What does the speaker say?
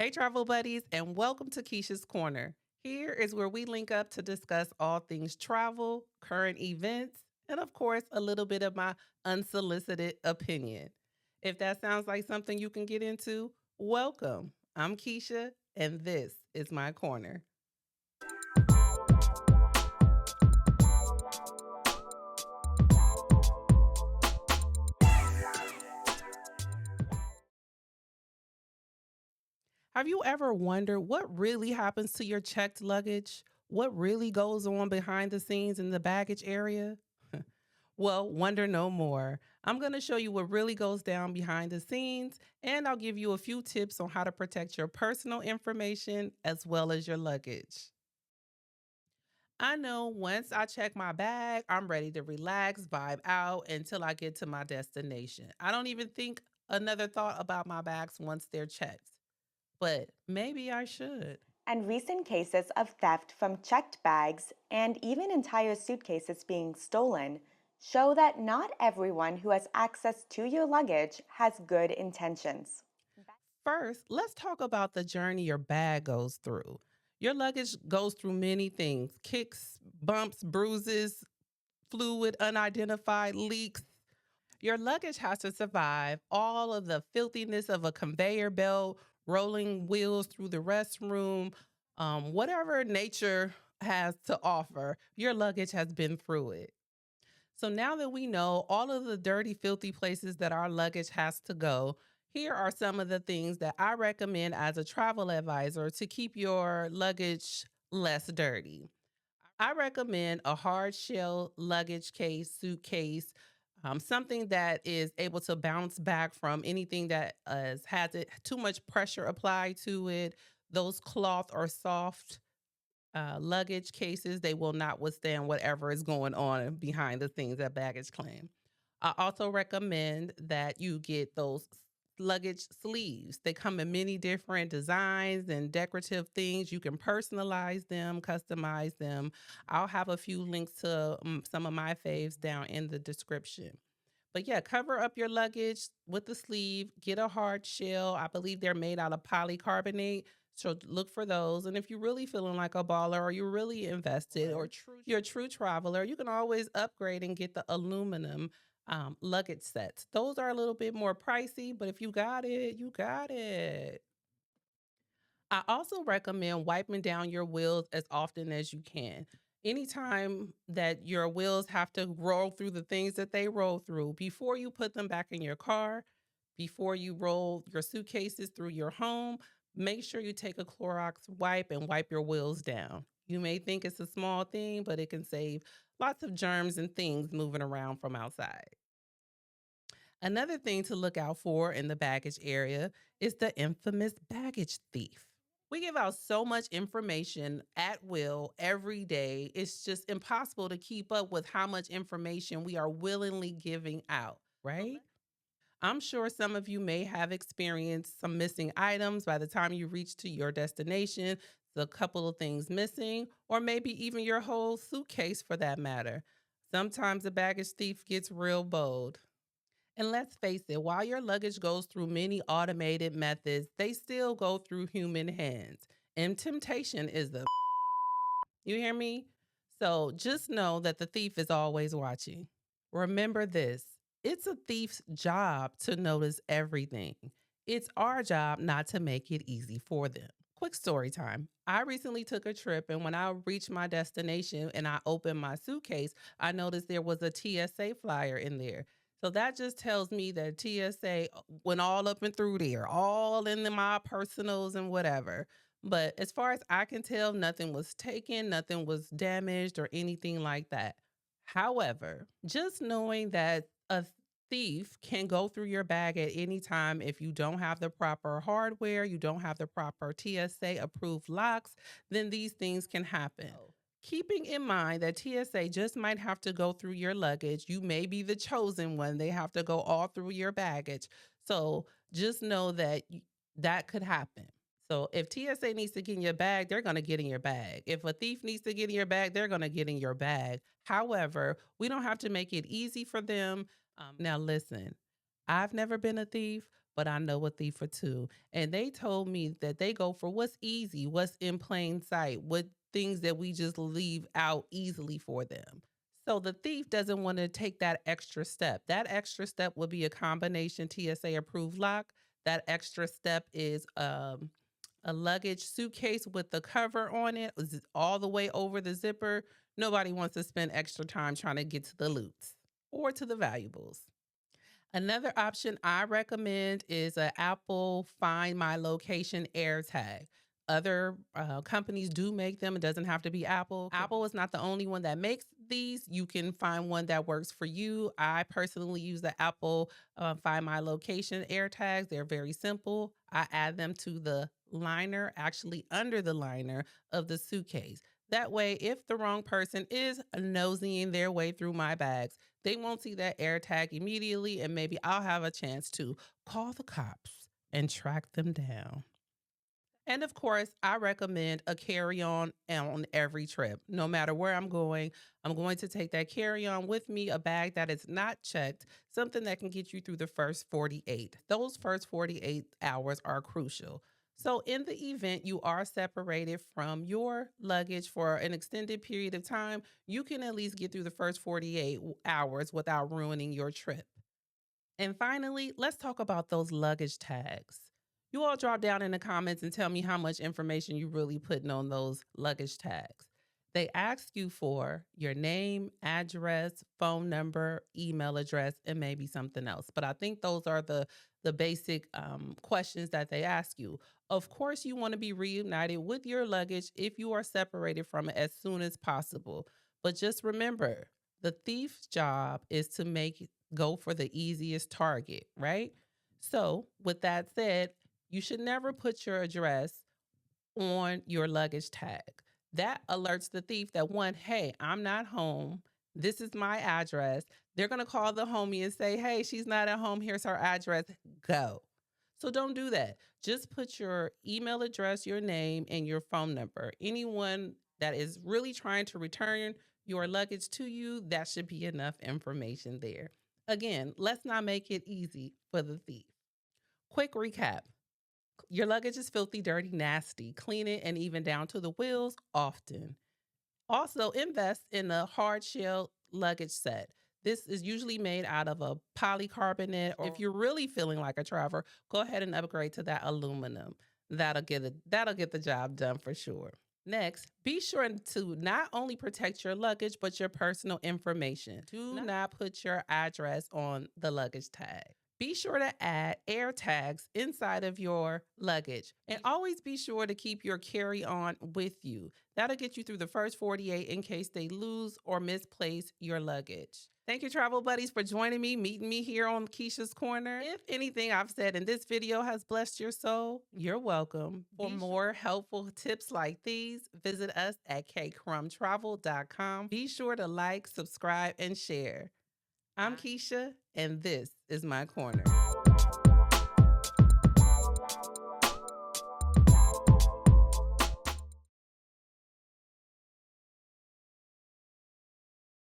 Hey, travel buddies, and welcome to Keisha's Corner. Here is where we link up to discuss all things travel, current events, and of course, a little bit of my unsolicited opinion. If that sounds like something you can get into, welcome. I'm Keisha, and this is my corner. Have you ever wondered what really happens to your checked luggage? What really goes on behind the scenes in the baggage area? Well, wonder no more. I'm going to show you what really goes down behind the scenes, and I'll give you a few tips on how to protect your personal information as well as your luggage. I know once I check my bag, I'm ready to relax, vibe out until I get to my destination. I don't even think another thought about my bags once they're checked, but maybe I should. And recent cases of theft from checked bags and even entire suitcases being stolen show that not everyone who has access to your luggage has good intentions. First, let's talk about the journey your bag goes through. Your luggage goes through many things: kicks, bumps, bruises, fluid, unidentified leaks. Your luggage has to survive all of the filthiness of a conveyor belt, rolling wheels through the restroom, whatever nature has to offer. Your luggage has been through it. So now that we know all of the dirty, filthy places that our luggage has to go, here are some of the things that I recommend as a travel advisor to keep your luggage less dirty. I recommend a hard shell luggage case, suitcase, something that is able to bounce back from anything that has it too much pressure applied to it. Those cloth or soft luggage cases, they will not withstand whatever is going on behind the scenes at baggage claim. I also recommend that you get those luggage sleeves. They come in many different designs and decorative things. You can personalize them, customize them. I'll have a few links to some of my faves down in the description. But yeah, cover up your luggage with the sleeve, get a hard shell. I believe they're made out of polycarbonate. So look for those. And if you're really feeling like a baller or you're really invested or you're a true traveler, you can always upgrade and get the aluminum luggage sets. Those are a little bit more pricey, but if you got it, you got it. I also recommend wiping down your wheels as often as you can. Anytime that your wheels have to roll through the things that they roll through, before you put them back in your car, before you roll your suitcases through your home, make sure you take a Clorox wipe and wipe your wheels down. You may think it's a small thing, but it can save lots of germs and things moving around from outside. Another thing to look out for in the baggage area is the infamous baggage thief. We give out so much information at will every day. It's just impossible to keep up with how much information we are willingly giving out, right? I'm sure some of you may have experienced some missing items by the time you reach to your destination, a couple of things missing, or maybe even your whole suitcase for that matter. Sometimes the baggage thief gets real bold. And let's face it, while your luggage goes through many automated methods, they still go through human hands. And temptation is the you hear me? So just know that the thief is always watching. Remember this, it's a thief's job to notice everything. It's our job not to make it easy for them. Quick story time. I recently took a trip, and when I reached my destination and I opened my suitcase, I noticed there was a TSA flyer in there. So that just tells me that TSA went all up and through there, all in my personals and whatever. But as far as I can tell, nothing was taken, nothing was damaged or anything like that. However, just knowing that a thief can go through your bag at any time if you don't have the proper hardware, you don't have the proper TSA approved locks, then these things can happen. Keeping in mind that TSA just might have to go through your luggage. You may be the chosen one. They have to go all through your baggage. So just know that that could happen. So if TSA needs to get in your bag, they're going to get in your bag. If a thief needs to get in your bag, they're going to get in your bag. However, we don't have to make it easy for them. Now, listen, I've never been a thief, but I know a thief or two. And they told me that they go for what's easy, what's in plain sight, what things that we just leave out easily for them. So the thief doesn't want to take that extra step. That extra step would be a combination TSA approved lock. That extra step is a luggage suitcase with the cover on it, all the way over the zipper. Nobody wants to spend extra time trying to get to the loots or to the valuables. Another option I recommend is an Apple Find My Location AirTag. Other companies do make them. It doesn't have to be Apple. Apple is not the only one that makes these. You can find one that works for you. I personally use the Apple Find My Location AirTags. They're very simple. I add them to the liner, actually under the liner of the suitcase. That way, if the wrong person is nosying their way through my bags, they won't see that air tag immediately, and maybe I'll have a chance to call the cops and track them down. And of course, I recommend a carry on every trip. No matter where I'm going to take that carry on with me, a bag that is not checked, something that can get you through the first 48. Those first 48 hours are crucial. So, in the event you are separated from your luggage for an extended period of time, you can at least get through the first 48 hours without ruining your trip. And finally, let's talk about those luggage tags. You all drop down in the comments and tell me how much information you really putting on those luggage tags. They ask you for your name, address, phone number, email address, and maybe something else. But I think those are the basic questions that they ask you. Of course, you want to be reunited with your luggage if you are separated from it as soon as possible. But just remember, the thief's job is to go for the easiest target, right? So, with that said, you should never put your address on your luggage tag. That alerts the thief that one, hey, I'm not home. This is my address. They're going to call the homie and say, hey, she's not at home. Here's her address. Go. So don't do that. Just put your email address, your name, and your phone number. Anyone that is really trying to return your luggage to you, that should be enough information there. Again, let's not make it easy for the thief. Quick recap. Your luggage is filthy, dirty, nasty. Clean it and even down to the wheels often. Also, invest in a hard shell luggage set. This is usually made out of a polycarbonate, or if you're really feeling like a traveler, go ahead and upgrade to that aluminum. That'll get the job done for sure. Next, be sure to not only protect your luggage, but your personal information. Do not put your address on the luggage tag. Be sure to add air tags inside of your luggage, and always be sure to keep your carry on with you. That'll get you through the first 48 in case they lose or misplace your luggage. Thank you, travel buddies, for joining me, meeting me here on Keisha's Corner. If anything I've said in this video has blessed your soul, you're welcome. For more helpful tips like these, visit us at kcrumtravel.com. Be sure to like, subscribe, and share. I'm Keisha, and this is my corner.